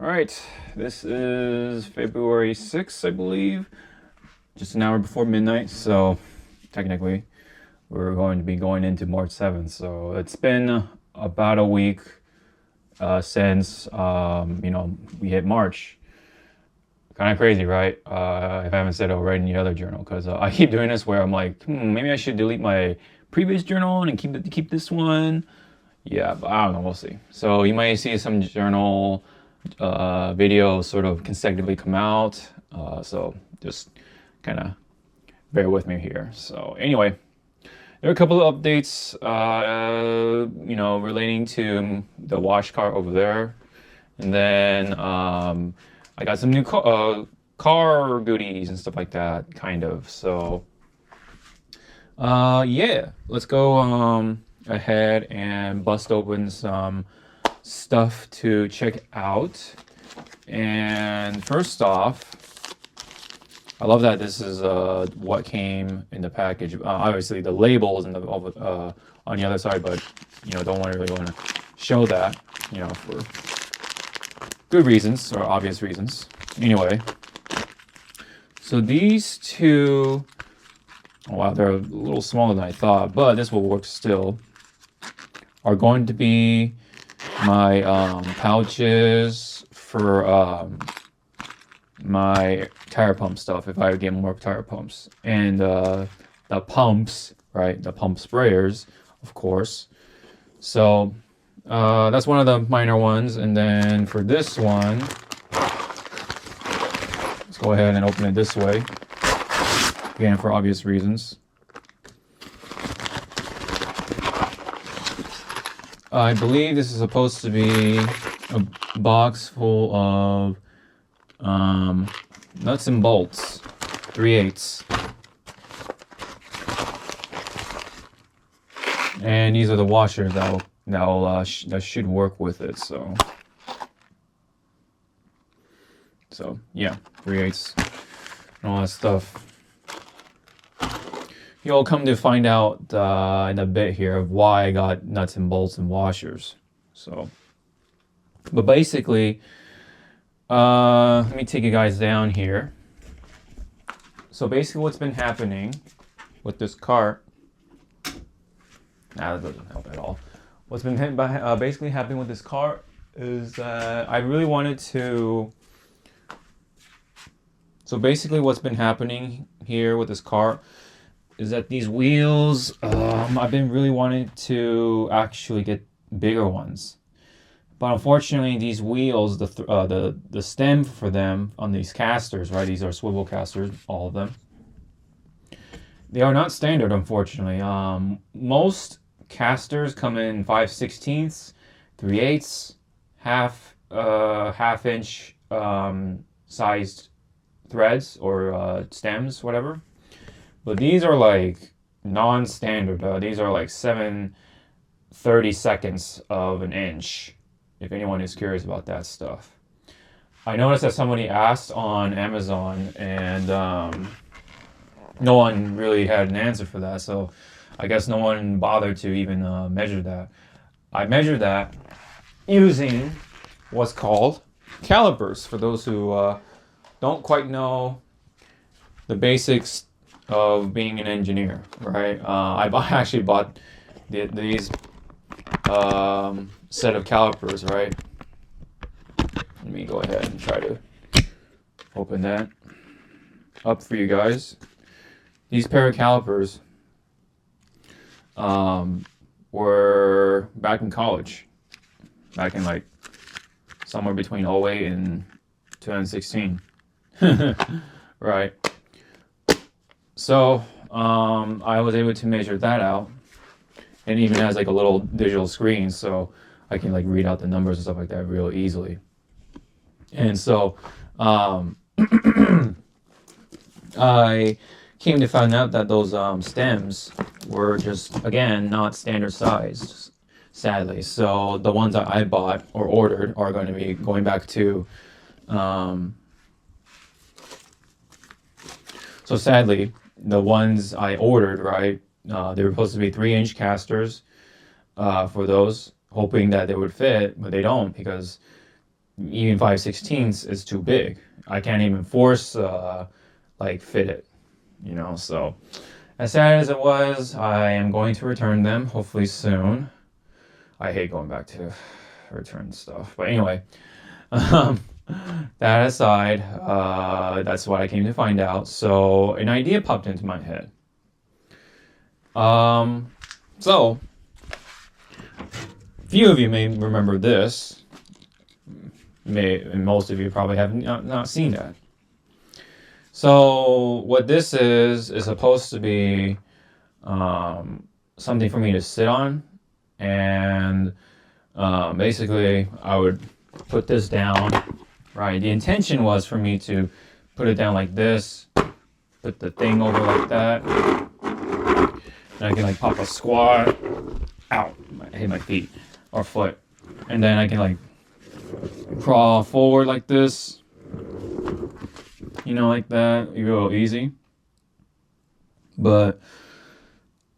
All right, this is February 6th, I believe, just an hour before midnight. So technically, we're going to be going into March 7th. So it's been about a week since we hit March. Kind of crazy, right? If I haven't said it already in the other journal, because I keep doing this where I'm like, maybe I should delete my previous journal and keep this one. Yeah, but I don't know. We'll see. So you might see some journal videos sort of consecutively come out. So just kind of bear with me here. So anyway, there are a couple of updates, relating to the wash car over there, and then I got some new car goodies and stuff like that, kind of. So yeah, let's go ahead and bust open some stuff to check out. And first off, I love that this is what came in the package. Obviously, the labels and the on the other side, but don't really want to show that, for good reasons or obvious reasons. Anyway, so these two, oh wow, they're a little smaller than I thought, but this will work still. Are going to be my pouches for my tire pump stuff if I get more tire pumps, and the pumps, right? The pump sprayers, of course. So that's one of the minor ones. And then for this one, let's go ahead and open it this way, again for obvious reasons. I believe this is supposed to be a box full of nuts and bolts, 3/8. And these are the washers that should work with it. So yeah, 3/8 and all that stuff. You'll come to find out in a bit here of why I got nuts and bolts and washers. So, but basically, let me take you guys down here. So basically what's been happening with this cart, that doesn't help at all. What's been basically happening with this cart is I really wanted to, so basically what's been happening here with this cart is that these wheels, I've been really wanting to actually get bigger ones. But unfortunately, these wheels, the stem for them on these casters, right? These are swivel casters, all of them. They are not standard, unfortunately. Most casters come in 5/16, 3/8, half inch sized threads or stems, whatever. But these are like non-standard. These are like 7/32 of an inch, if anyone is curious about that stuff. I noticed that somebody asked on Amazon, and no one really had an answer for that. So I guess no one bothered to even measure that. I measured that using what's called calipers. For those who don't quite know the basics of being an engineer, right? I actually bought these set of calipers, right? Let me go ahead and try to open that up for you guys. These pair of calipers were back in college, back in like somewhere between 08 and 2016. Right. So I was able to measure that out, and it even has like a little digital screen, so I can like read out the numbers and stuff like that real easily. And so I came to find out that those stems were just, again, not standard sized, sadly. So the ones that I bought or ordered are going to be going back to so sadly, the ones I ordered, right, they were supposed to be 3-inch casters for those, hoping that they would fit, but they don't, because even 5/16 is too big. I can't even force like fit it, you know. So as sad as it was, I am going to return them hopefully soon. I hate going back to return stuff, but anyway. Um, that aside, that's what I came to find out. So an idea popped into my head. So few of you may remember this. And most of you probably have not seen that. So what this is supposed to be something for me to sit on, and basically I would put this down, right? The intention was for me to put it down like this, put the thing over like that, and I can like pop a squat, ow, I hit my feet or foot, and then I can like crawl forward like this, you know, like that. You go easy. But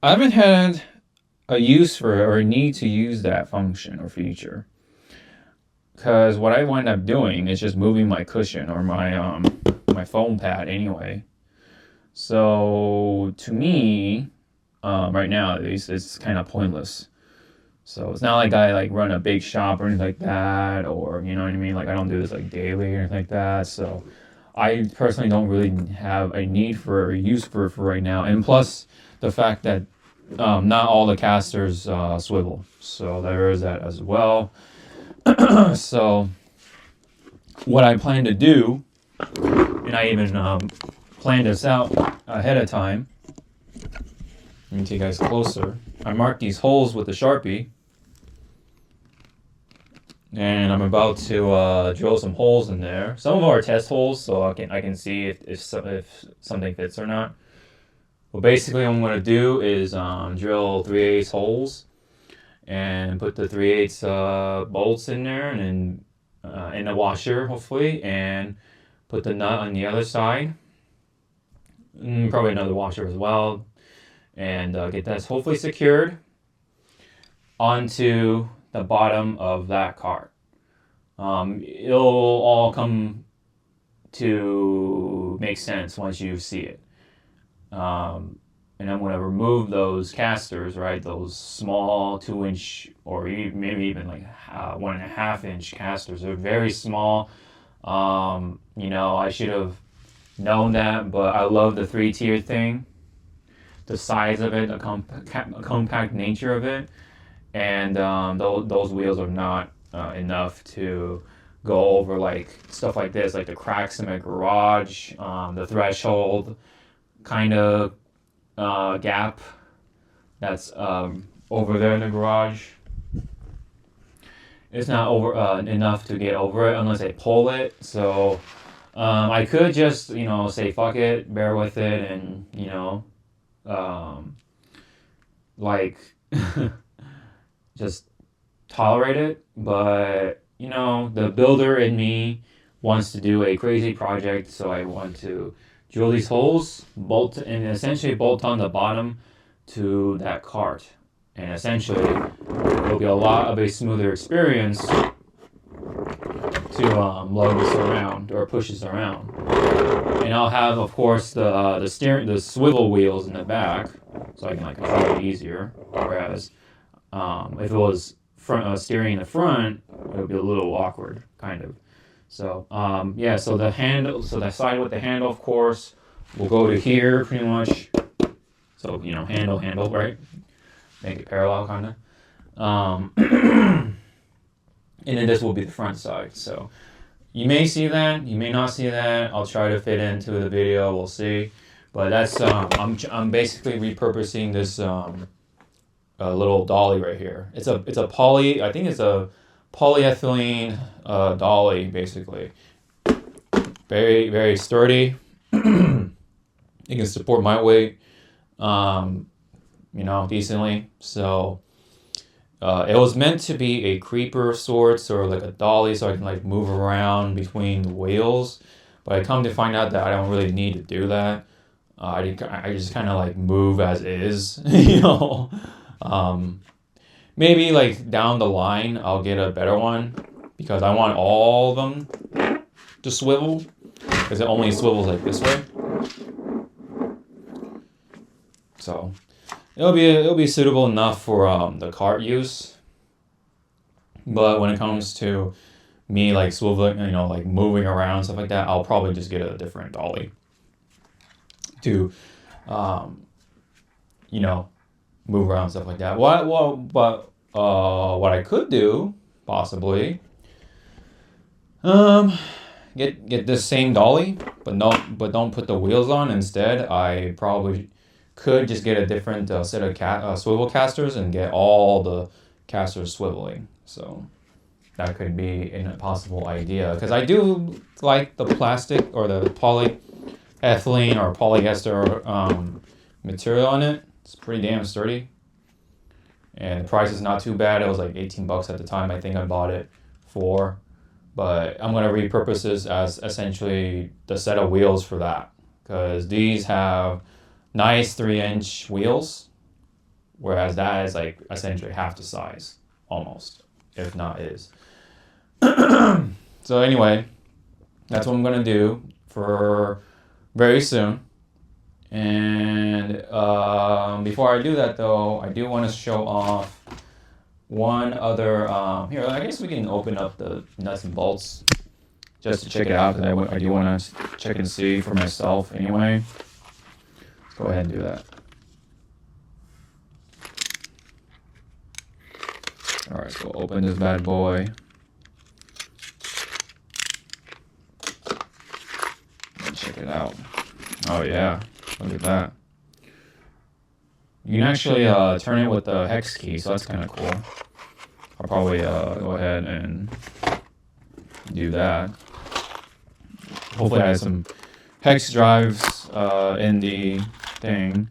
I haven't had a use for it or a need to use that function or feature, because what I wind up doing is just moving my cushion or my foam pad anyway. So to me, right now at least, it's kind of pointless. So it's not like I like run a big shop or anything like that, or you know what I mean. Like I don't do this like daily or anything like that. So I personally don't really have a need for or use for right now. And plus the fact that not all the casters swivel, so there is that as well. So what I plan to do, and I even planned this out ahead of time. Let me take you guys closer. I marked these holes with the Sharpie, and I'm about to drill some holes in there. Some of them are test holes, so I can see if something fits or not. Well, basically, what I'm going to do is drill 3/8 holes and put the 3/8 bolts in there, and then in the washer, hopefully, and put the nut on the other side. Probably another washer as well, and get that hopefully secured onto the bottom of that cart. It'll all come to make sense once you see it. And I'm going to remove those casters, right? Those small 2-inch or maybe even like 1.5-inch casters. They're very small. You know, I should have known that, but I love the 3-tier thing. The size of it, the compact nature of it, and those wheels are not enough to go over like stuff like this, like the cracks in my garage, the threshold kind of gap that's over there in the garage. It's not over enough to get over it unless I pull it. So I could just, you know, say fuck it, bear with it, and you know, like just tolerate it. But you know, the builder in me wants to do a crazy project, so I want to drill these holes, bolt, and essentially bolt on the bottom to that cart, and essentially it'll be a lot of a smoother experience to load this around or push this around. And I'll have, of course, the swivel wheels in the back, so I can like control it easier. Whereas if it was steering in the front, it would be a little awkward, kind of. So yeah, so the handle, so the side with the handle, of course, will go to here pretty much. So you know, handle, right? Make it parallel, kind of. And then this will be the front side. So you may see that, you may not see that. I'll try to fit into the video. We'll see. But that's I'm basically repurposing this little dolly right here. It's a poly. I think it's a polyethylene dolly, basically. Very, very sturdy. It can support my weight, you know, decently. So it was meant to be a creeper of sorts, or like a dolly, so I can like move around between the wheels. But I come to find out that I don't really need to do that. I just kind of like move as is, you know. Maybe like down the line I'll get a better one, because I want all of them to swivel, because it only swivels like this way. So it'll be suitable enough for the cart use. But when it comes to me like swiveling, like moving around stuff like that, I'll probably just get a different dolly to move around stuff like that. But what I could do possibly get this same dolly, but don't put the wheels on. Instead, I probably could just get a different set of swivel casters and get all the casters swiveling. So that could be a possible idea, because I do like the plastic or the polyethylene or polyester material on it. It's pretty damn sturdy, and the price is not too bad. It was like 18 bucks at the time I think I bought it for, but I'm going to repurpose this as essentially the set of wheels for that, because these have nice 3-inch wheels, whereas that is like essentially half the size, almost, if not is. So anyway, that's what I'm gonna do for very soon. And before I do that though, I do want to show off one other, here, I guess we can open up the nuts and bolts just to check it out, because I do want to check and see for myself anyway. Let's go ahead and do that. All right, so open this bad boy. Check it out. Oh yeah, look at that. You can actually turn it with the hex key, so that's kind of cool. I'll probably go ahead and do that. Hopefully I have some hex drives in the thing.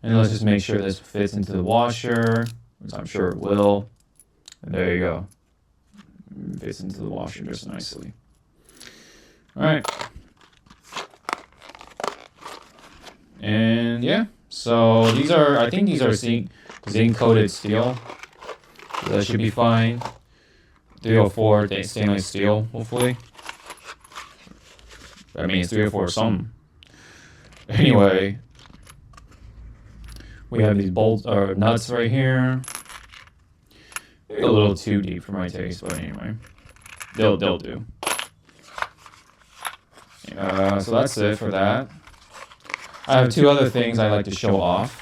And let's just make sure this fits into the washer, which I'm sure it will. And there you go. It fits into the washer just nicely. All right. And yeah, so I think these are zinc coated steel. So that should be fine. 304 stainless steel, hopefully. I mean, it's 304 something. Anyway, we have these bolts or nuts right here. Maybe a little too deep for my taste, but anyway, they'll do. So that's it for that. I have two other things I like to show off.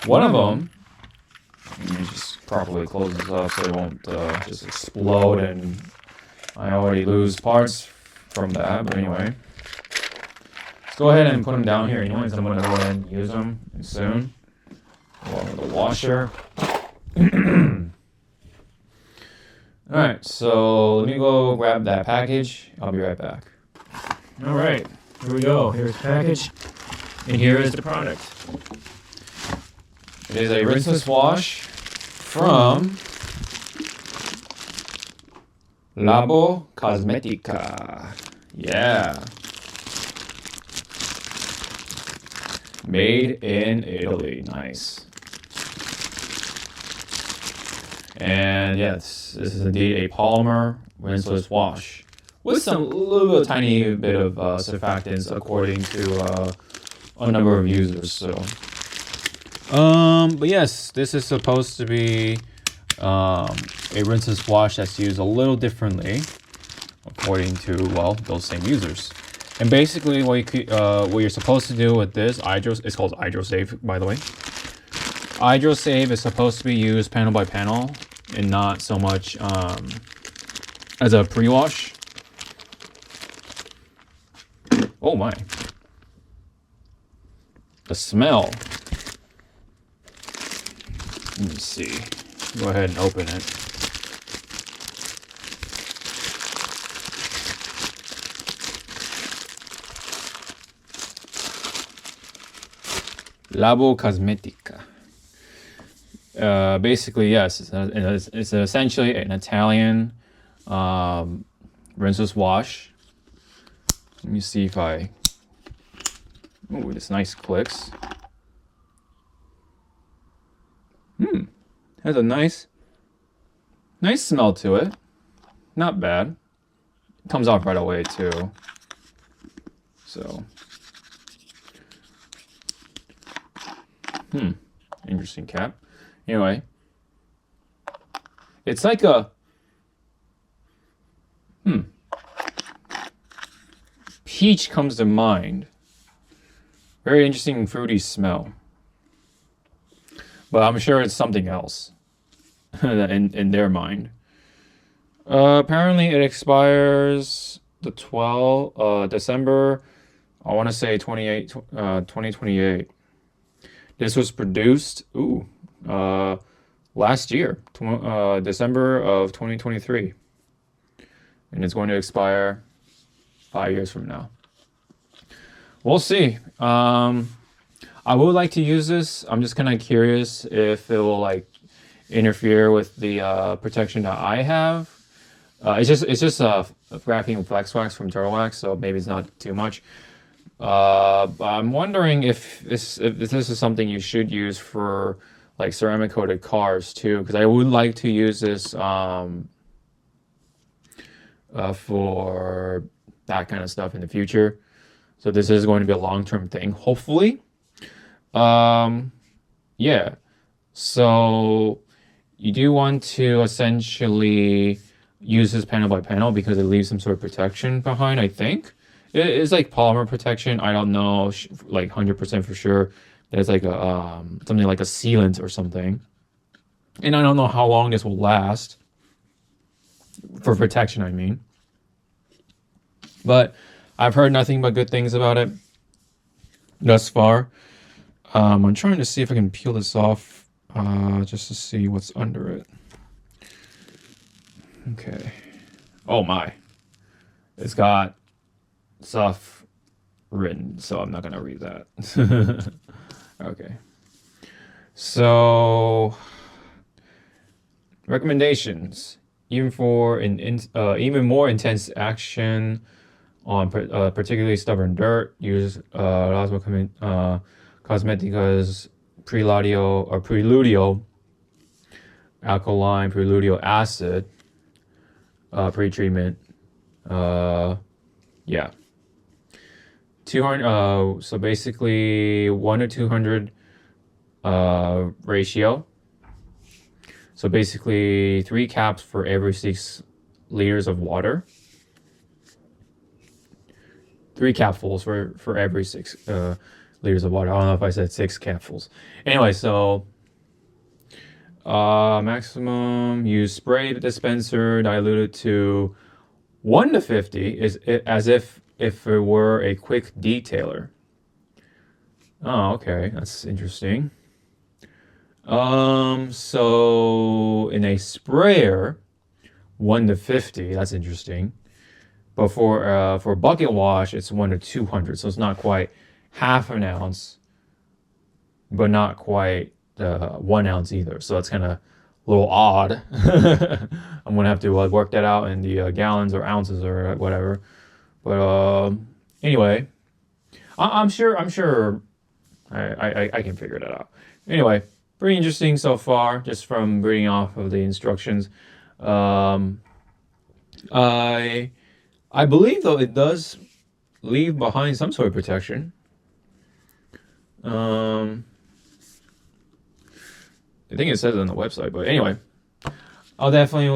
One of them, let me just properly close this up so it won't just explode and I already lose parts from that. But anyway, let's go ahead and put them down here. Anyways, I'm going to go ahead and use them soon, along with the washer. Alright, so let me go grab that package. I'll be right back. Alright, here we go. Here's the package, and here is the product. It is a rinseless wash from Labo Cosmetica. Yeah. Made in Italy. Nice. And yes, this is indeed a polymer rinseless wash with tiny bit of surfactants, according to a number of users. So, but yes, this is supposed to be a rinseless wash that's used a little differently, according to those same users. And basically, what you're supposed to do with this it's called HydroSave, by the way. HydroSave is supposed to be used panel by panel and not so much as a pre-wash. Oh my. The smell. Let me see. Go ahead and open it. Labo Cosmetica. Basically, yes, it's essentially an Italian rinseless wash. Let me see if I... Ooh, this nice clicks. Has a nice Nice smell to it. Not bad. Comes off right away too. So, interesting cap. Anyway, it's like a peach comes to mind. Very interesting fruity smell. But I'm sure it's something else in their mind. Apparently it expires the 12th December, I want to say 2028. This was produced last year, December of 2023. And it's going to expire 5 years from now. We'll see. I would like to use this. I'm just kind of curious if it will like interfere with the protection that I have. It's just graphene flex wax from Turtle Wax, so maybe it's not too much. I'm wondering if this is something you should use for like ceramic coated cars too, because I would like to use this for that kind of stuff in the future. So this is going to be a long-term thing, hopefully. Yeah. So you do want to essentially use this panel by panel because it leaves some sort of protection behind, I think. It's like polymer protection. I don't know, like 100% for sure. There's like a something like a sealant or something. And I don't know how long this will last. For protection, I mean. But I've heard nothing but good things about it thus far. I'm trying to see if I can peel this off just to see what's under it. Okay. Oh my. It's got stuff written, so I'm not going to read that. Okay. So, recommendations. Even for even more intense action on particularly stubborn dirt, use Cosmetica's Preludio alkaline preludio acid pre-treatment. Yeah. 200. So basically 1 to 200 ratio. So basically 3 caps for every 6 liters of water. 3 capfuls for every 6 liters of water. I don't know if I said 6 capfuls. Anyway, so maximum use spray dispenser diluted to 1 to 50 is as if it were a quick detailer. Oh, okay, that's interesting. So in a sprayer, 1 to 50, that's interesting. But for bucket wash, it's 1 to 200, so it's not quite half an ounce, but not quite 1 ounce either. So that's kind of a little odd. I'm gonna have to work that out in the gallons or ounces or whatever. But anyway, I'm sure I can figure that out. Anyway, pretty interesting so far, just from reading off of the instructions. I believe though it does leave behind some sort of protection. I think it says it on the website, but anyway, I'll definitely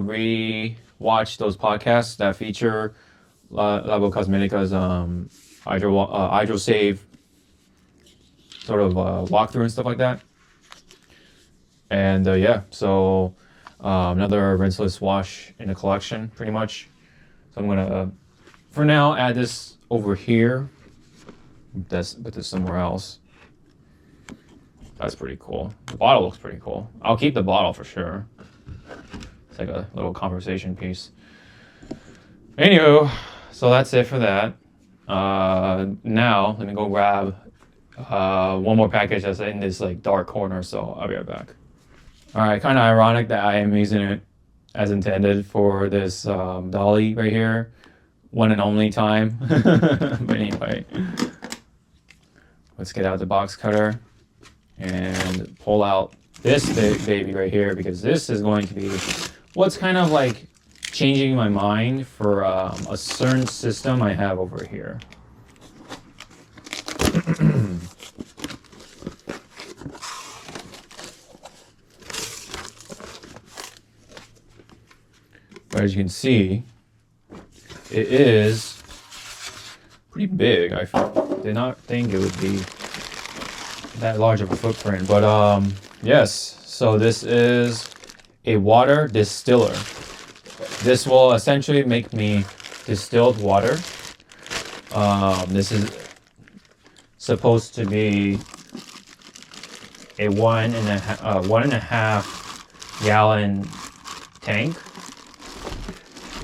re-watch those podcasts that feature Labo Cosmetica's Hydro Save sort of walkthrough and stuff like that. And yeah, so another rinseless wash in the collection, pretty much. So I'm gonna, for now, add this over here. Put this somewhere else. That's pretty cool. The bottle looks pretty cool. I'll keep the bottle for sure. It's like a little conversation piece. Anywho, so that's it for that. Now let me go grab one more package that's in this like dark corner. So I'll be right back. All right, kind of ironic that I am using it as intended for this dolly right here, one and only time. But anyway, let's get out the box cutter and pull out this baby right here, because this is going to be what's kind of like changing my mind for a certain system I have over here. But as you can see, it is pretty big. I did not think it would be that large of a footprint, but yes. So this is a water distiller. This will essentially make me distilled water. This is supposed to be a 1.5 gallon tank.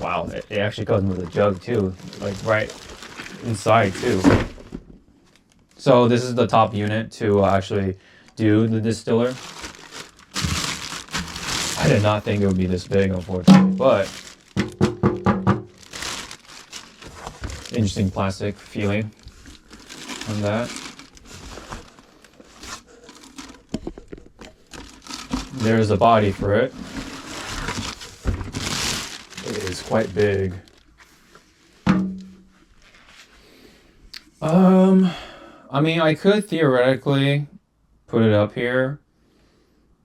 Wow, it actually comes with a jug too, like right inside too. So this is the top unit to actually do the distiller. I did not think it would be this big, unfortunately, but interesting plastic feeling on that. There's the body for it. It is quite big. I mean, I could theoretically put it up here,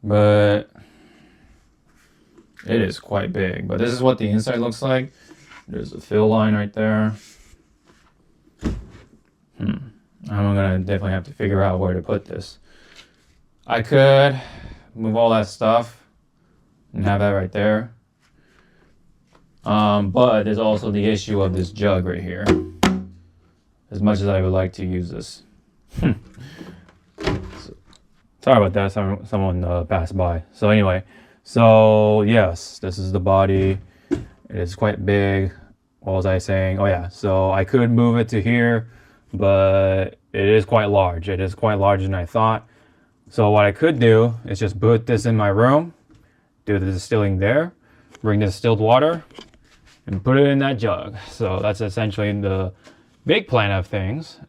but it is quite big. But this is what the inside looks like. There's a fill line right there. I'm gonna definitely have to figure out where to put this. I could move all that stuff and have that right there. But there's also the issue of this jug right here. As much as I would like to use this. Sorry about that, someone passed by. So anyway, so yes, this is the body. It is quite big. What was I saying? Oh yeah, so I could move it to here, but it is quite large. It is quite larger than I thought. So what I could do is just put this in my room, do the distilling there, bring the distilled water, and put it in that jug. So that's essentially the big plan of things.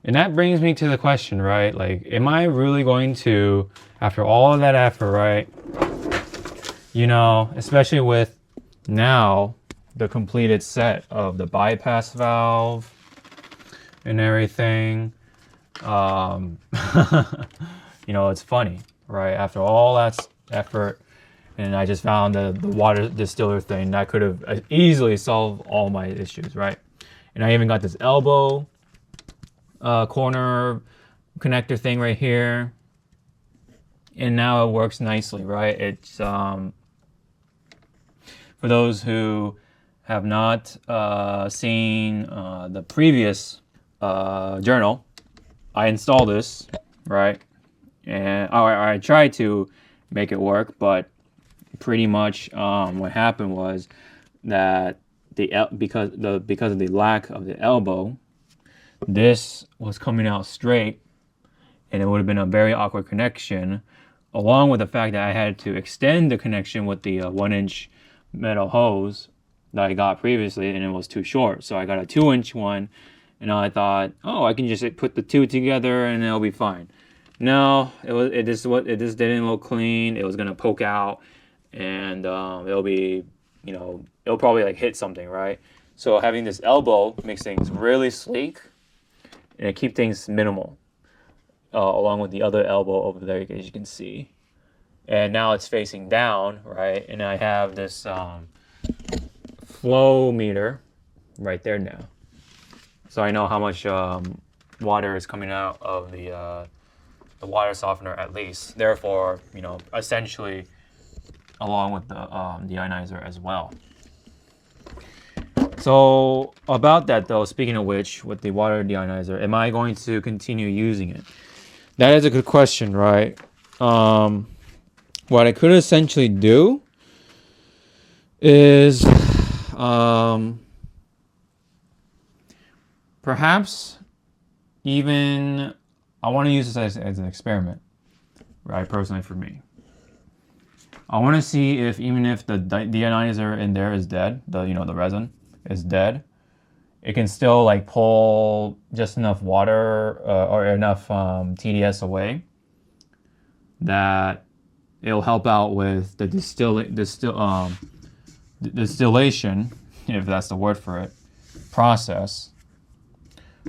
And that brings me to the question, right? Like, am I really going to, after all of that effort, right? You know, especially with now the completed set of the bypass valve and everything. You know, it's funny, right? After all that effort, and I just found the water distiller thing that could have easily solved all my issues, right? And I even got this elbow corner connector thing right here, and now it works nicely, right? It's for those who have not seen the previous journal, I installed this, right? And I tried to make it work, but pretty much what happened was that because of the lack of the elbow, this was coming out straight, and it would have been a very awkward connection, along with the fact that I had to extend the connection with the 1-inch metal hose that I got previously, and it was too short. So I got a 2-inch one, and I thought, oh, I can just put the two together and it'll be fine. No, it just didn't look clean. It was gonna poke out, and it'll be, you know, it'll probably like hit something, right? So having this elbow makes things really sleek, and it keeps things minimal, along with the other elbow over there, as you can see. And now it's facing down, right? And I have this flow meter right there now, so I know how much water is coming out of the water softener at least. Therefore, you know, essentially, along with the ionizer as well. So about that though, speaking of which, with the water deionizer, am I going to continue using it? That is a good question, right? What I could essentially do is perhaps even I want to use this as an experiment, right? Personally, for me, I want to see if even if the deionizer in there is dead, the resin is dead, it can still like pull just enough water or enough TDS away that it'll help out with the distillation, if that's the word for it, process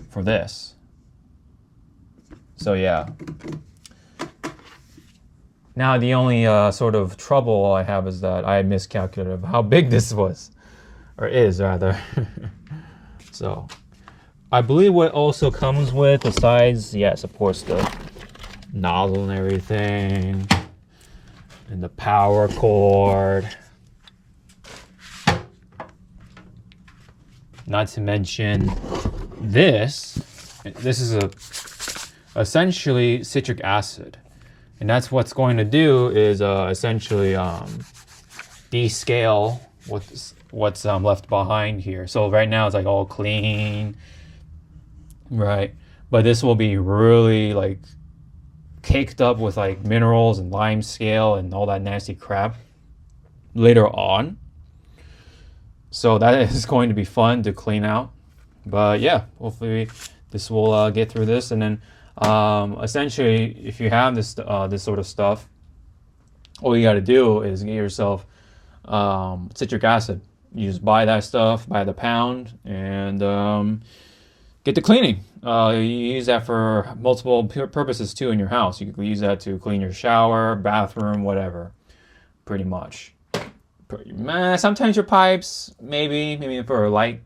for this. So yeah. Now the only sort of trouble I have is that I miscalculated how big this was, or is rather. So I believe what also comes with, besides, yes, of course, the nozzle and everything, and the power cord, not to mention this is essentially citric acid, and that's what's going to do is essentially descale what's left behind here. So right now it's like all clean, right? But this will be really like caked up with like minerals and lime scale and all that nasty crap later on. So that is going to be fun to clean out. But yeah, hopefully this will get through this. And then essentially, if you have this sort of stuff, all you got to do is get yourself citric acid. You just buy that stuff by the pound and get the cleaning. You use that for multiple purposes too in your house. You can use that to clean your shower, bathroom, whatever, pretty much. Sometimes your pipes, maybe for a light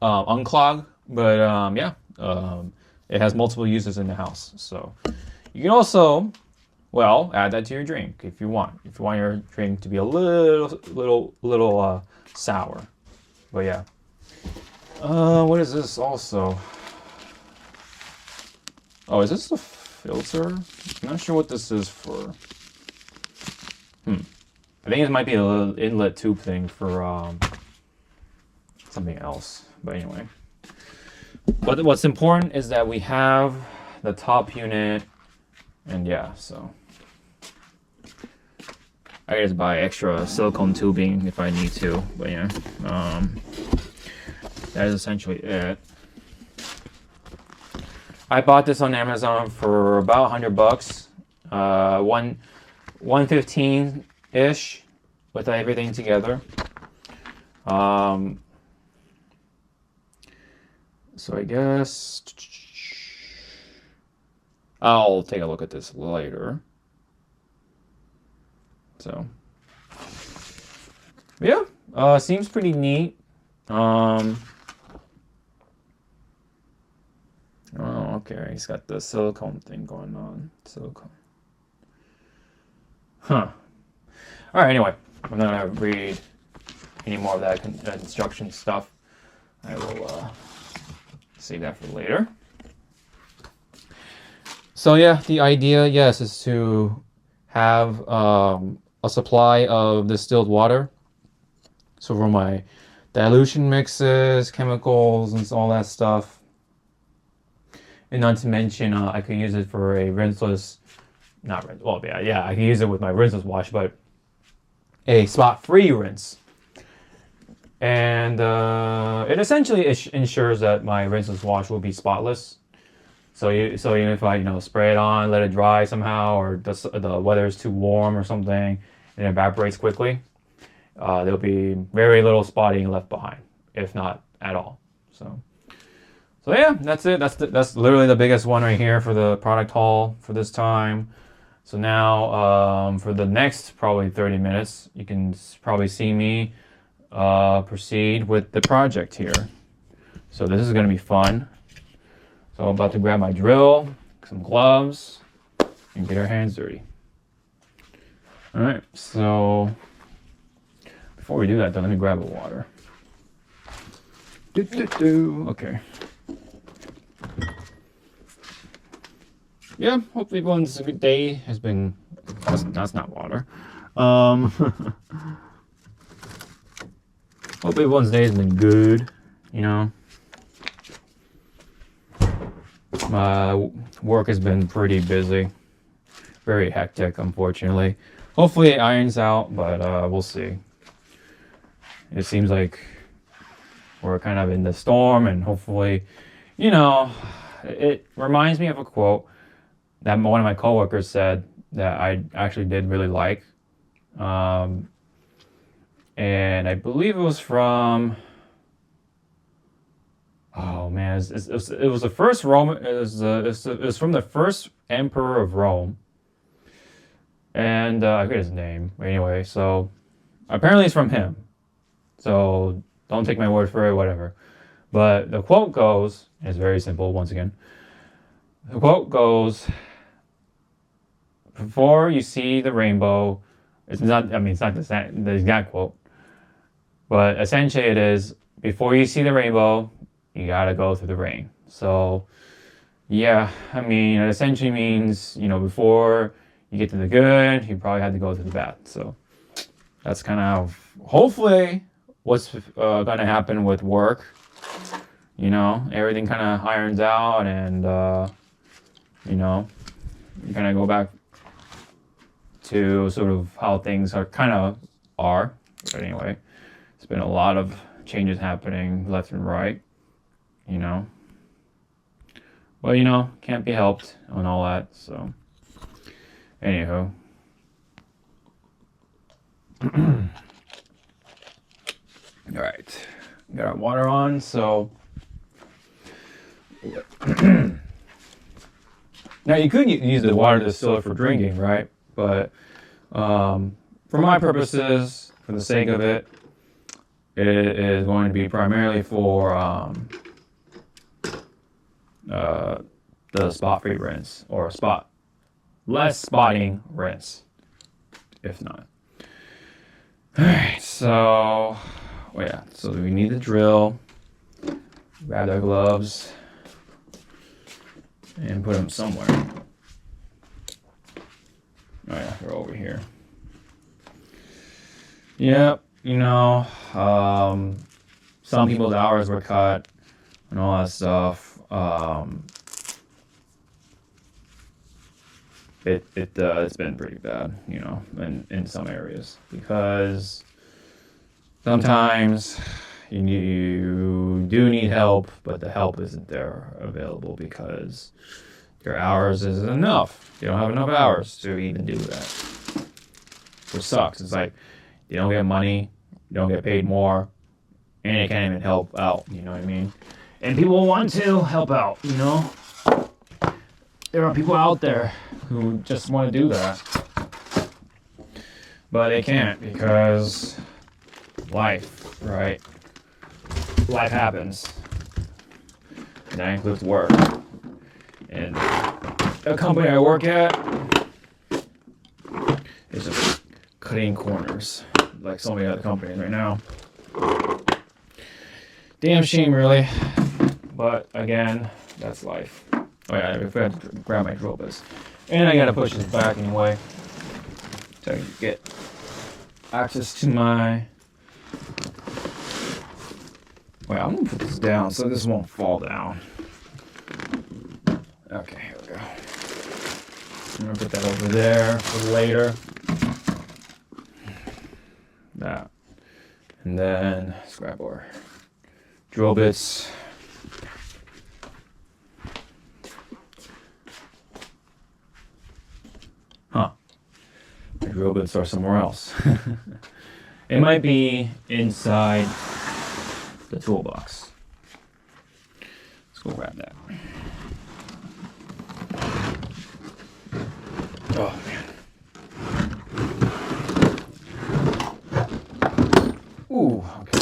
unclog, but yeah, it has multiple uses in the house. So you can also, well, add that to your drink if you want. If you want your drink to be a little sour, but yeah. What is this also? Oh, is this a filter? I'm not sure what this is for. I think it might be a little inlet tube thing for something else. But anyway. But what's important is that we have the top unit, and yeah, so I can just buy extra silicone tubing if I need to. But yeah, that is essentially it. I bought this on Amazon for about $100, 115 ish with everything together. So I guess I'll take a look at this later. So yeah, seems pretty neat. Oh, okay, he's got the silicone thing going on. Silicone. Huh. All right, anyway, I'm not gonna read any more of that instruction stuff. I will save that for later. So yeah, the idea, yes, is to have a supply of distilled water. So for my dilution mixes, chemicals, and all that stuff. And not to mention, I could use it for a rinseless, not rinse. Well, yeah, I can use it with my rinseless wash, but a spot-free rinse. And it essentially ensures that my rinseless wash will be spotless. So even if I spray it on, let it dry somehow, or the weather is too warm or something, and it evaporates quickly, there'll be very little spotting left behind, if not at all. So yeah, that's it. That's literally the biggest one right here for the product haul for this time. So now for the next probably 30 minutes, you can probably see me proceed with the project here. So this is going to be fun. So I'm about to grab my drill, some gloves, and get our hands dirty. All right, so before we do that, though, let me grab a water. Okay. Yeah, hopefully everyone's day has been. That's not water. Hopefully everyone's day has been good. My work has been pretty busy, very hectic, unfortunately. Hopefully it irons out, but we'll see. It seems like we're kind of in the storm, and hopefully, it reminds me of a quote that one of my coworkers said that I actually did really like. And I believe it was from, oh man, it was the first Roman, it was from the first emperor of Rome. And I forget his name. Anyway, so apparently it's from him. So don't take my word for it, whatever. But the quote goes, and it's very simple once again. The quote goes, before you see the rainbow, it's not, I mean, it's not the exact quote, but essentially it is, before you see the rainbow, you gotta go through the rain. So, yeah, I mean, it essentially means, before you get to the good, you probably had to go through the bad. So, that's kind of, hopefully, what's gonna happen with work. Everything kind of irons out, and, you kind of go back to sort of how things are kind of are. But anyway, it's been a lot of changes happening left and right, But, can't be helped on all that, so. Anywho. Alright. Got our water on, so. Now, you could use the water distiller for drinking, right? But for my purposes, for the sake of it, it is going to be primarily for the spot-free rinse, or less spotting rinse, if not. Alright, so we need the drill, grab our gloves, and put them somewhere. Oh yeah, they're over here. Yep, some people's hours were cut and all that stuff. It's been pretty bad, in some areas, because sometimes you do need help, but the help isn't there available because your hours isn't enough. You don't have enough hours to even do that, which sucks. It's like you don't get money, you don't get paid more, and you can't even help out. You know what I mean? And people want to help out. There are people out there who just want to do that, but they can't because life, right? Life happens. And that includes work. And the company I work at is just cutting corners, like so many other companies right now. Damn shame, really. But again, that's life. Oh yeah, I forgot to grab my drill bits. And I gotta push this back anyway, so I can get access to my... Wait, I'm gonna put this down so this won't fall down. Okay, here we go. I'm gonna put that over there for later. That. And then let's grab our drill bits. The drill bits are somewhere else. It might be inside the toolbox. Let's go grab that. Oh man. Ooh, okay.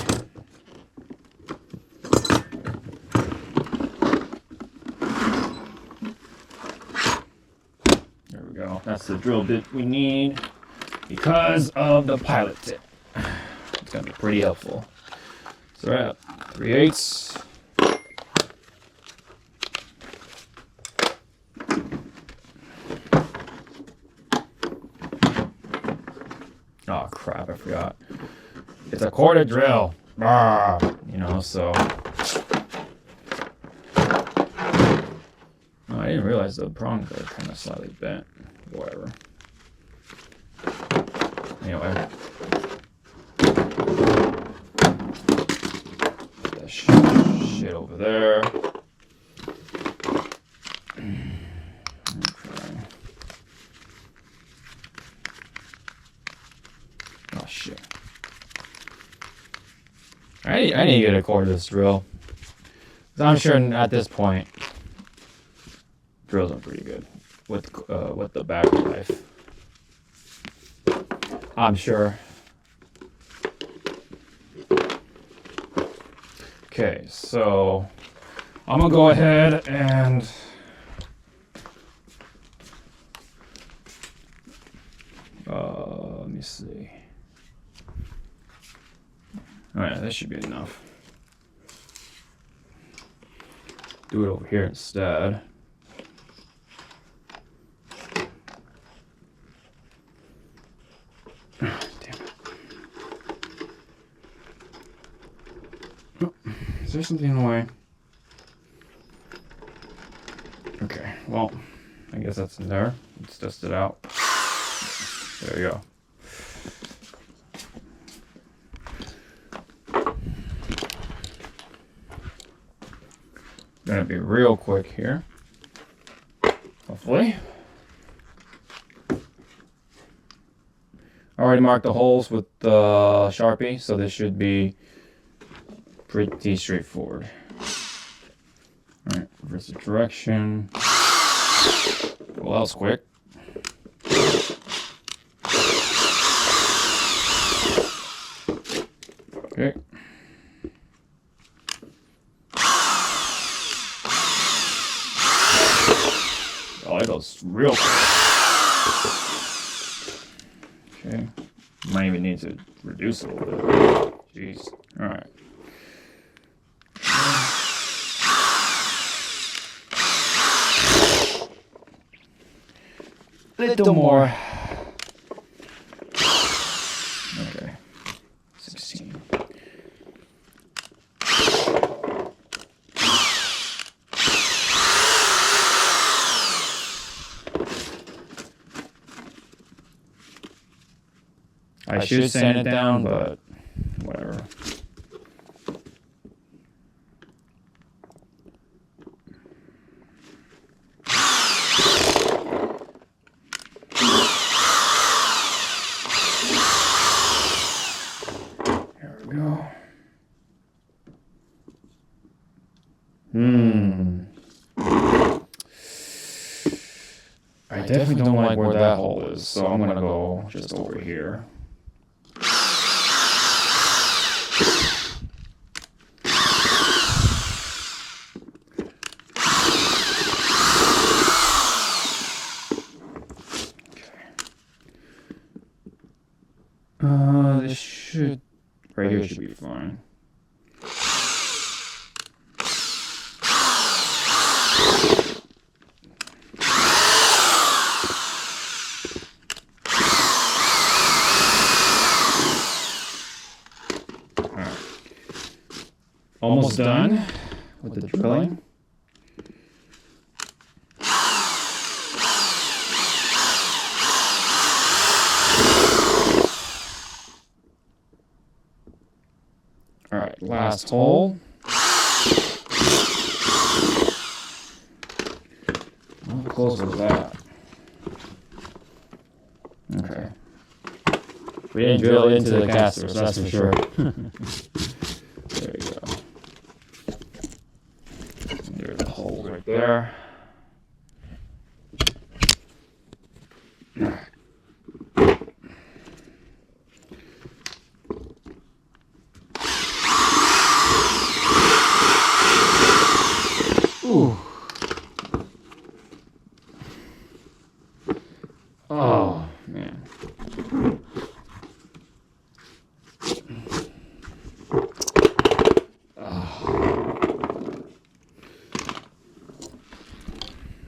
There we go. That's the drill bit we need because of the pilot tip. It's gonna be pretty helpful. So we're at 3/8. Oh crap, I forgot. It's a quarter drill. So. Oh, I didn't realize the prongs are kind of slightly bent. Whatever. Anyway. Put that shit over there. Okay. I need to get a cordless drill. 'Cause I'm sure at this point, drills are pretty good with the battery life. I'm sure. Okay, so I'm gonna go ahead and let me see. All right, that should be enough. Do it over here instead. Damn it. Oh, is there something in the way? Okay, well, I guess that's in there. Let's test it out. There you go. Gonna be real quick here. Hopefully. I already marked the holes with the Sharpie, so this should be pretty straightforward. Alright, reverse the direction. Well, that was quick. Okay. Oh, that goes real quick. Okay. Might even need to reduce it a little bit. Jeez. Alright. Little more. Okay. 16. I should sand it down, but whatever. There we go. I definitely don't like where that hole is, so I'm gonna go just over here. This should, right here should be fine. Alright. Almost done with the drilling. Alright, last hole. How close was that? Okay. We didn't drill into the casters, that's for sure. There you go. There's a hole right there. Ooh. Oh, man.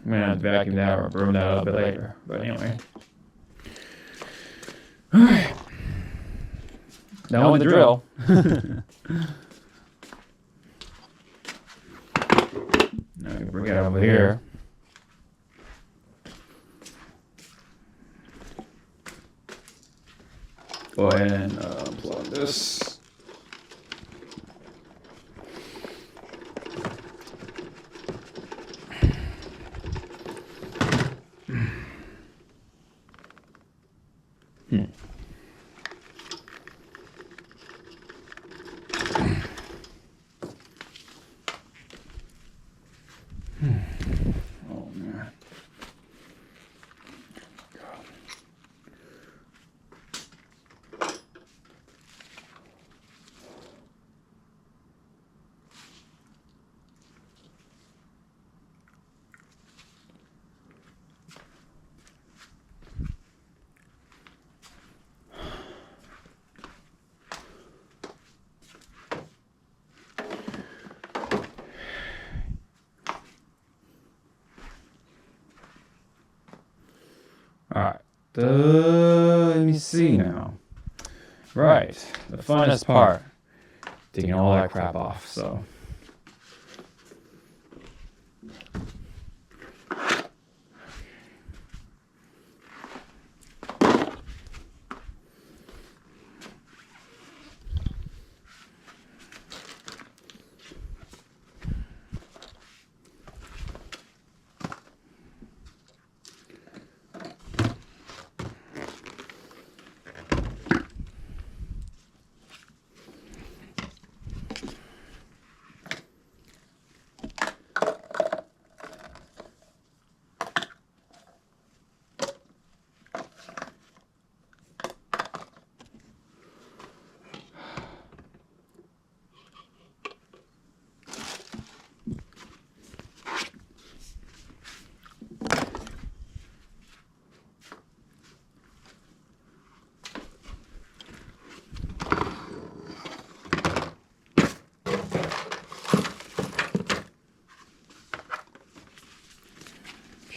I'm gonna have to vacuum that or broom that up a bit later. But anyway. Alright. Now with the drill. Now we bring it over here. Go ahead and plug this. Let me see now. Right, the funnest part, taking all that crap off. So.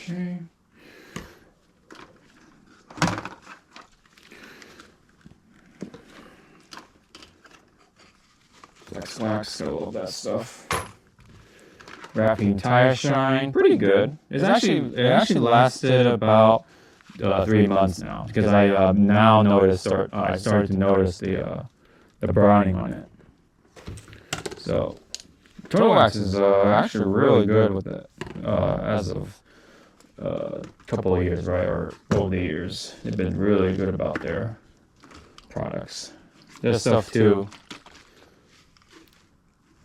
Okay. Flex wax, got all that stuff. Wrapping tire shine, pretty good. It actually lasted about 3 months now because I now I started to notice the browning on it. So Turtle Wax is actually really good with it as of a couple of years, right, or over the years. They've been really good about their products. Their stuff too.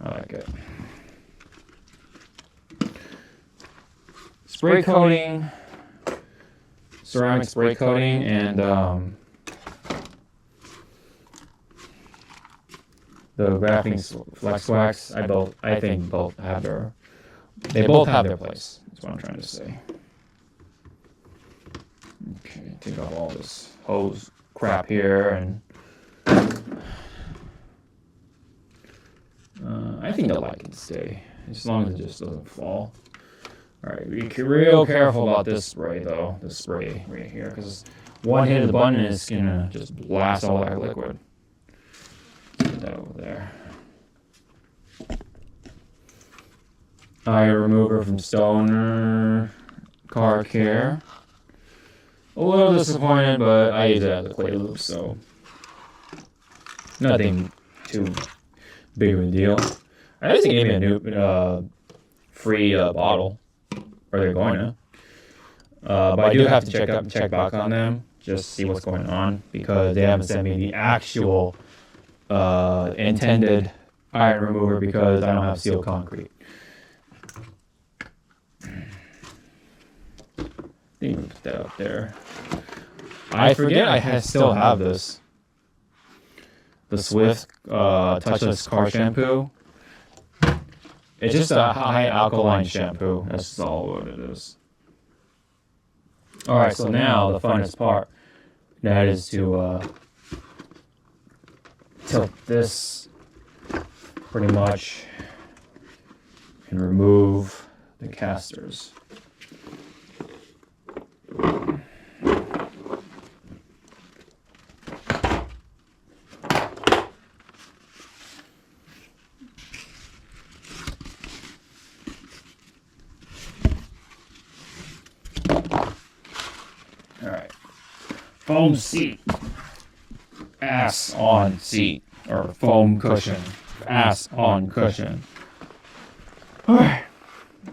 I like it. Spray coating, ceramic spray coating, and the wrapping flex wax. I think both have their place. That's what I'm trying to say. Okay, take off all this hose crap here, and I think the light can stay as long as it just doesn't fall. All right, be real careful about this spray though. This spray right here, because one hit of the button is gonna just blast all that liquid. Put that over there. Tire remover from Stoner Car Care. A little disappointed, but I use it as a clay loop, so nothing too big of a deal. I think they gave me a new free bottle, or they're going to. But I do have to check back on them, just see what's going on, because they haven't sent me the actual intended iron remover because I don't have sealed concrete. You can put that up there. I forget I still have this. The Swift touchless car shampoo. It's just a high alkaline shampoo. That's all what it is. Alright, so now the funnest part. That is to tilt this pretty much and remove the casters. Alright. Foam seat. Ass on seat. Or foam cushion. Ass on cushion. Alright.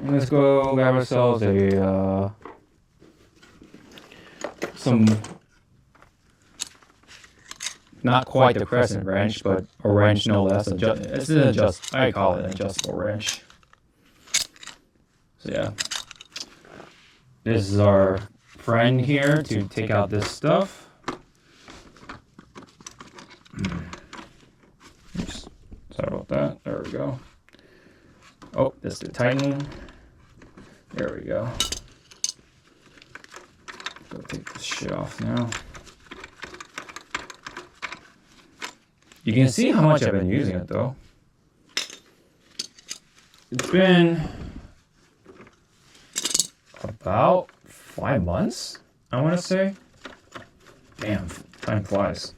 Let's go grab ourselves a some, not quite the crescent wrench, but a wrench no less. I call it an adjustable wrench. So yeah. This is our friend here to take out this stuff. Oops. Sorry about that. There we go. Oh, this is the tightening. There we go. Go take this shit off now. You can see how much I've been using it though. It's been about 5 months, I want to say. Damn, time flies.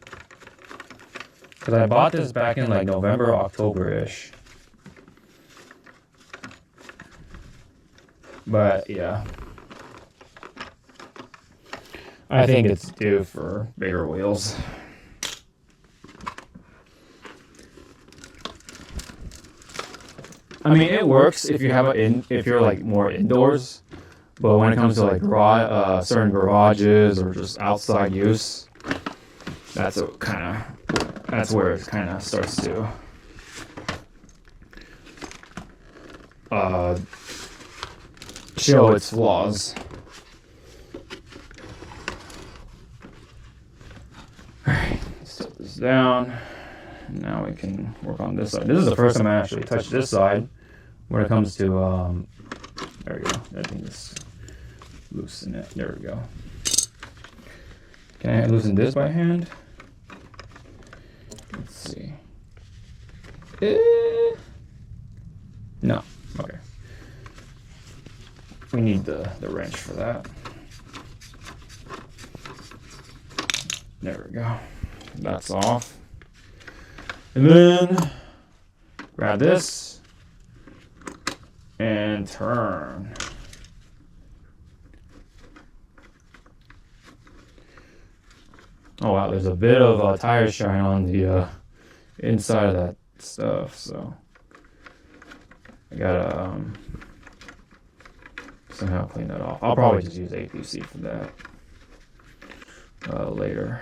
Because I bought this back in like November, October-ish. But yeah, I think it's due for bigger wheels. I mean, it works if you have if you're like more indoors, but when it comes to like certain garages or just outside use, that's where it kind of starts to show its flaws. Alright, let's set this down. Now we can work on this side. This is the first time I actually touched this side when it comes to, there we go. I think just loosen it. There we go. Can I loosen this by hand? Let's see. No. Okay. We need the wrench for that. There we go. That's off. And then grab this and turn. Oh wow, there's a bit of tire shine on the inside of that stuff, so I gotta somehow clean that off. I'll probably just use APC for that later.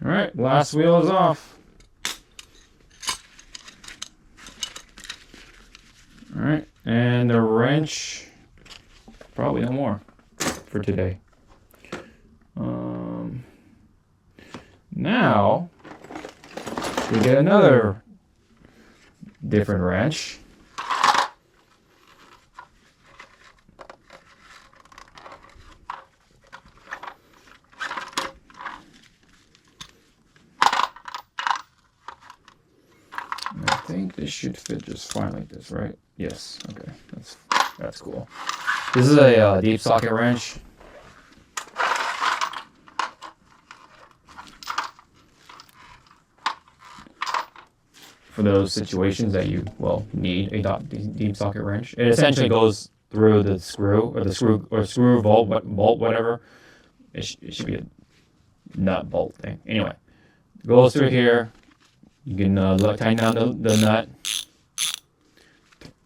All right, last wheel is off. All right, and the wrench, probably no more for today. Now we get another different wrench. I think this should fit just fine like this, right? Yes. Okay, that's cool. This is a deep socket wrench. For those situations that you need a deep socket wrench, it essentially goes through the screw bolt, whatever. It should be a nut bolt thing. Anyway, it goes through here. You can tighten down the nut,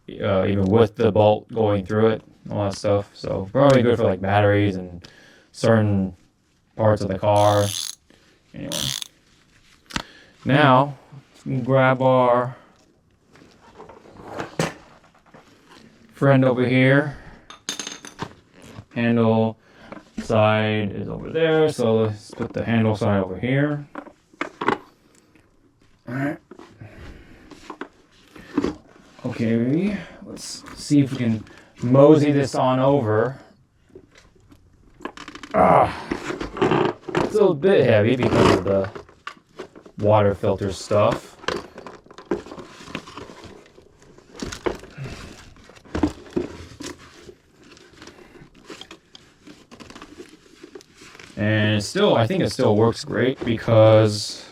even with the bolt going through it, all that stuff. So probably good for like batteries and certain parts of the car. Anyway, now grab our friend over here. Handle side is over there, so let's put the handle side over here. Alright. Okay, let's see if we can mosey this on over. It's a bit heavy because of the water filter stuff. And I think it still works great because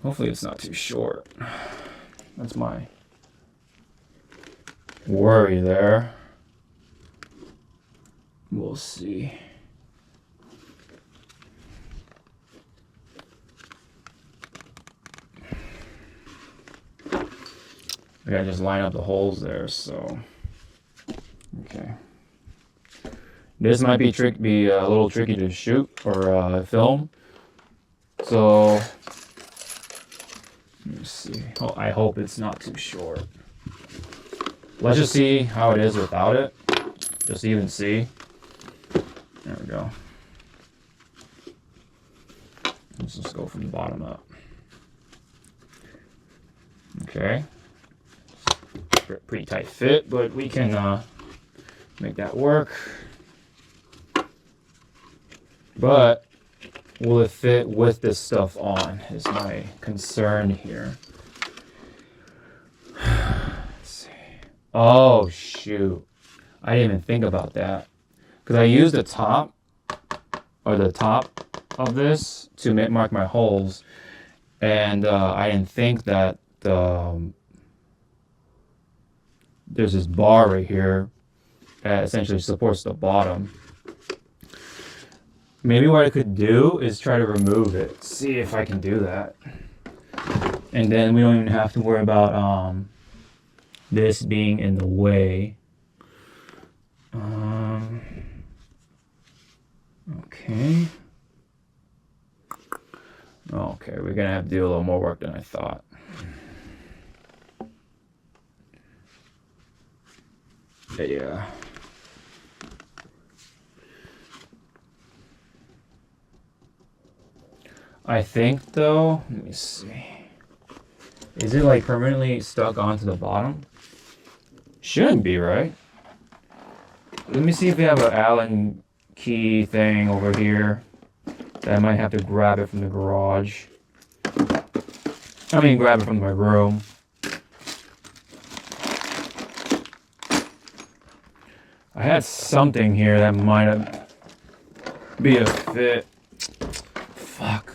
hopefully it's not too short. That's my worry there. We'll see. I gotta just line up the holes there, so okay. This might be a little tricky to shoot or film. So let me see. Oh, I hope it's not too short. Let's just see how it is without it. Just even see. There we go. Let's just go from the bottom up. Okay. Pretty tight fit, but we can make that work. But will it fit with this stuff on is my concern here. Oh, shoot. I didn't even think about that. Because I used the top of this to mark my holes. And I didn't think that there's this bar right here that essentially supports the bottom. Maybe what I could do is try to remove it. See if I can do that. And then we don't even have to worry about this being in the way. Okay. Okay, we're gonna have to do a little more work than I thought. Yeah. I think though, let me see. Is it like permanently stuck onto the bottom? Shouldn't be, right? Let me see if we have an Allen key thing over here. I might have to grab it from the garage. I mean, grab it from my room. I had something here that might have be a fit. Fuck.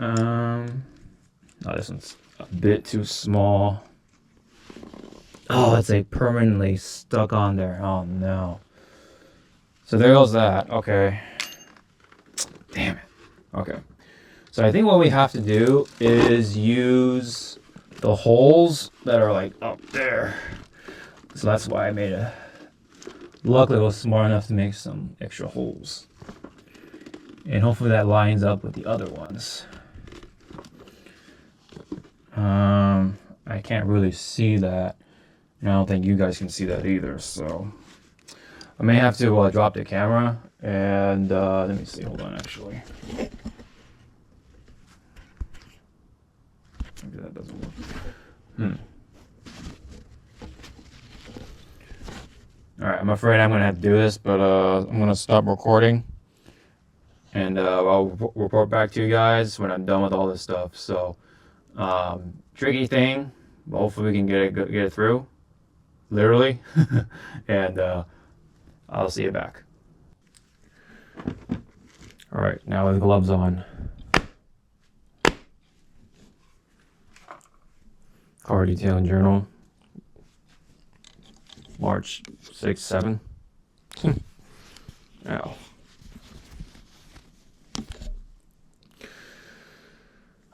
Oh, this one's a bit too small. Oh, it's like permanently stuck on there. Oh no. So there goes that. Okay. Damn it. Okay. So I think what we have to do is use the holes that are like up there. So that's why I made a... Luckily I was smart enough to make some extra holes. And hopefully that lines up with the other ones. I can't really see that. And I don't think you guys can see that either, so I may have to drop the camera and let me see. Hold on, actually. Maybe that doesn't work. All right, I'm afraid I'm gonna have to do this, but I'm gonna stop recording, and I'll report back to you guys when I'm done with all this stuff. So, tricky thing. Hopefully we can get it through. Literally. And I'll see you back. All right, now with the gloves on. Car detailing journal. March 6, 7. Ow.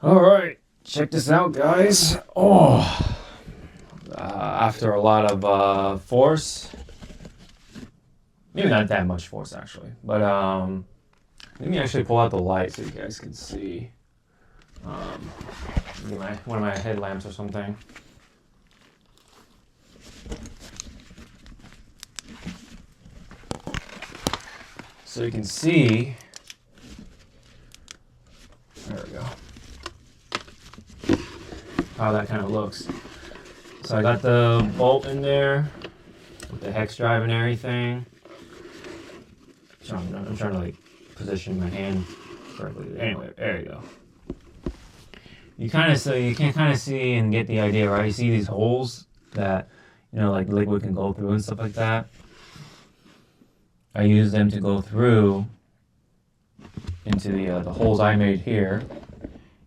All right, check this out, guys. Oh. After a lot of force, maybe not that much force actually, but let me actually pull out the light so you guys can see. One of my headlamps or something. So you can see. There we go. How that kind of looks. So I got the bolt in there with the hex drive and everything. So I'm trying to like position my hand correctly. Anyway, there you go. You can kind of see and get the idea, right? You see these holes that, you know, like liquid can go through and stuff like that. I use them to go through into the holes I made here.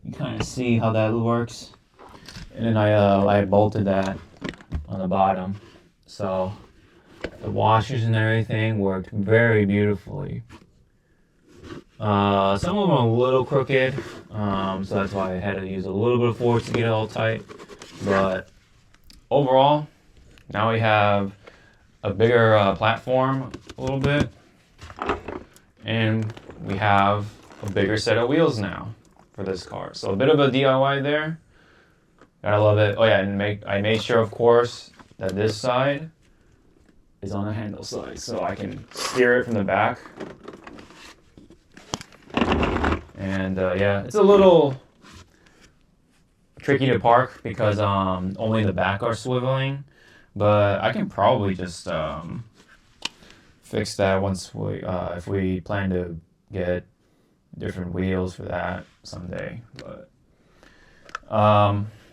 You kind of see how that works. And then I bolted that on the bottom. So the washers and everything worked very beautifully. Some of them are a little crooked, so that's why I had to use a little bit of force to get it all tight. But overall, now we have a bigger platform a little bit, and we have a bigger set of wheels now for this car. So a bit of a DIY there. Gotta love it. Oh yeah, and I made sure, of course, that this side is on the handle side, so I can steer it from the back. And yeah, it's a little tricky to park because only the back are swiveling, but I can probably just fix that once we if we plan to get different wheels for that someday. But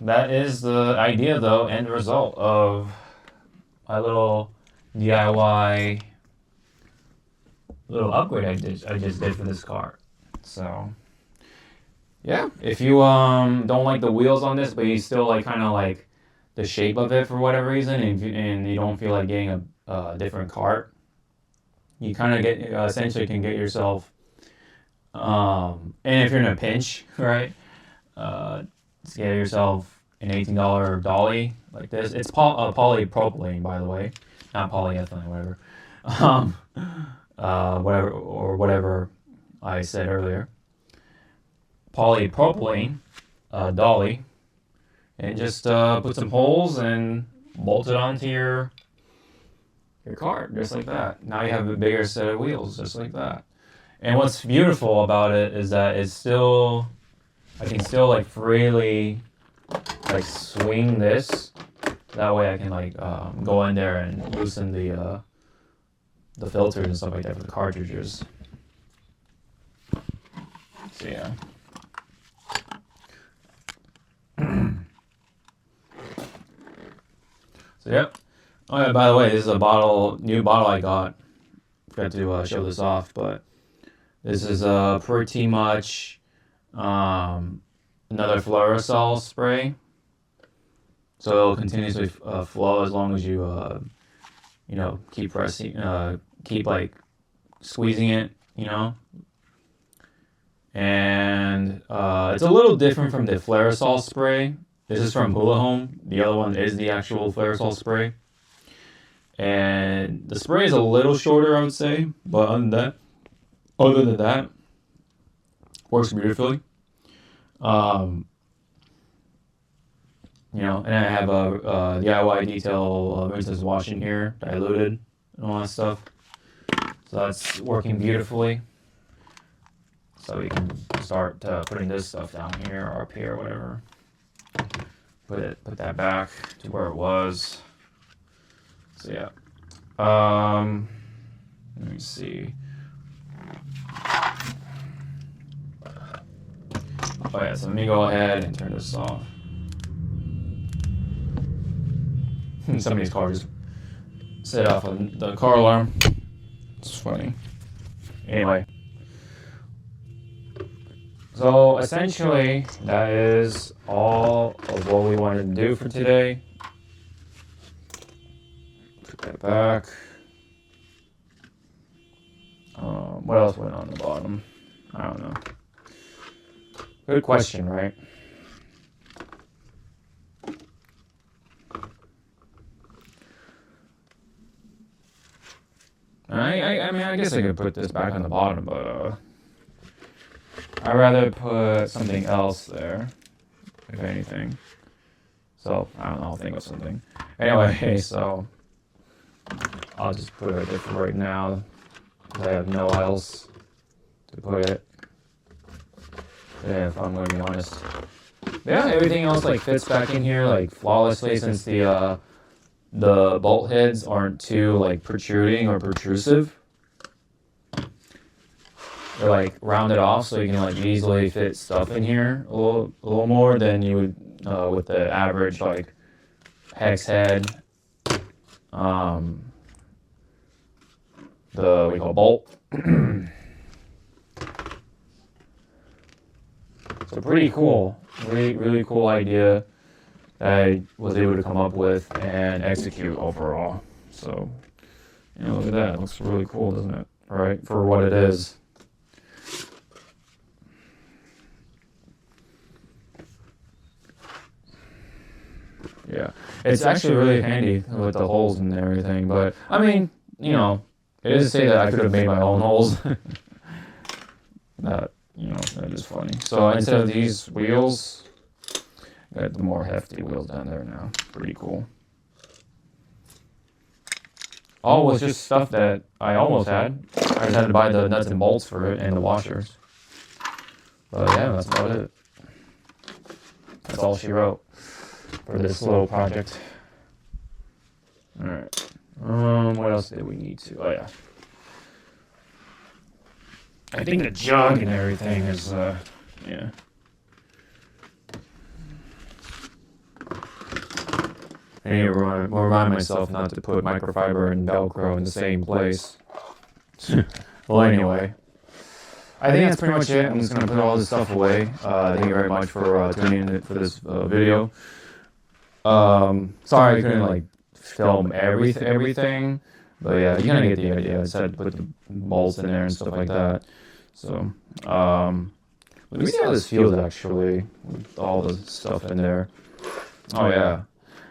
that is the idea, though, and the result of my little DIY little upgrade I just did for this car. So yeah, if you don't like the wheels on this, but you still like kind of like the shape of it for whatever reason, and you don't feel like getting a different cart, you kind of get essentially can get yourself, and if you're in a pinch, right, just get yourself an $18 dolly like this. It's polypropylene, by the way, not polyethylene, whatever, whatever I said earlier. Polypropylene dolly, and just put some holes and bolt it onto your cart, just like that. Now you have a bigger set of wheels, just like that. And what's beautiful about it is that it's still, I can still like freely like swing this. That way I can like go in there and loosen the filters and stuff like that for the cartridges. So yeah. So yep. Oh yeah, by the way, this is a new bottle I got. Forgot to show this off, but this is pretty much another Fluorosol spray. So it'll continuously flow as long as you keep pressing, keep like squeezing it, And it's a little different from the Fluorosol spray. This is from Hula Home. The other one is the actual Fluorosol spray. And the spray is a little shorter, I would say, but other than that, works beautifully. And I have a DIY detail rinseless wash in here, diluted, and all that stuff. So that's working beautifully. So we can start putting this stuff down here or up here, or whatever. Put that back to where it was. So yeah. Let me see. Oh yeah, so let me go ahead and turn this off. Somebody's car just set off on the car alarm. It's funny. Anyway. So essentially, that is all of what we wanted to do for today. Put that back. What else went on the bottom? I don't know. Good question, right? I mean, I guess I could put this back on the bottom, but I'd rather put something else there, if anything. So, I don't know, I'll think of something. Anyway, so I'll just put it there for right now. I have nowhere else to put it. Yeah, if I'm going to be honest. Yeah, everything else like fits back in here like flawlessly, since the bolt heads aren't too like protruding or protrusive. They're like rounded off, so you can like easily fit stuff in here a little more than you would with the average like hex head. The we call bolt. So pretty cool, really cool idea that I was able to come up with and execute overall. So look at that, it looks really cool, doesn't it? Right, for what it is. Yeah, it's actually really handy with the holes and everything, but I mean, it is to say that I could have made my own holes. That is funny. So instead of these wheels, I got the more hefty wheels down there now. Pretty cool. All was just stuff that I almost had. I just had to buy the nuts and bolts for it and the washers. But yeah, that's about it. That's all she wrote for this little project. Alright. What else did we need to? Oh yeah. I think the jug and everything is, yeah. I need to remind myself not to put microfiber and Velcro in the same place. Well, anyway, I think that's pretty much it. I'm just going to put all this stuff away. Thank you very much for tuning in for this video. Sorry I couldn't like film everything, but yeah, you kind of get the idea. I said to put the bolts in there and stuff like that. So, let me see how this feels actually with all the stuff in there. Oh yeah.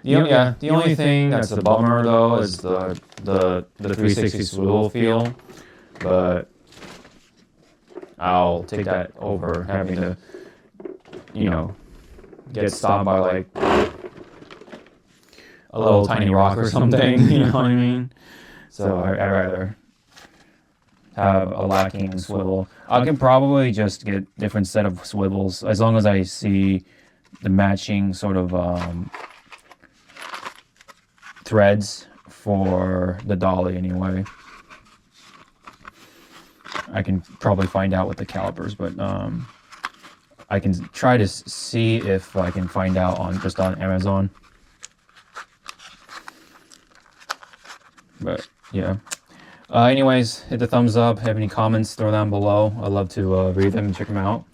The only thing that's a bummer though is the 360 swivel feel, but I'll take that over having to, you know, get stopped by like a little tiny rock or something, you know what I mean? So I'd rather have a lacking swivel. I can probably just get different set of swivels as long as I see the matching sort of threads for the dolly anyway. I can probably find out with the calipers, but I can try to see if I can find out on Amazon. But yeah. Anyways, hit the thumbs up. Have any comments, throw them below. I'd love to read them and check them out.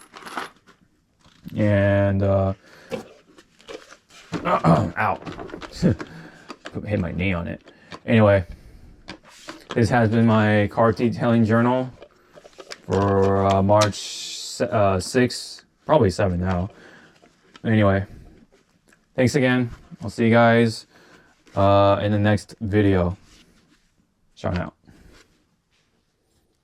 And ow. Hit my knee on it. Anyway, this has been my car detailing journal for March 6th, probably 7 now. Anyway, thanks again. I'll see you guys in the next video. Shout out.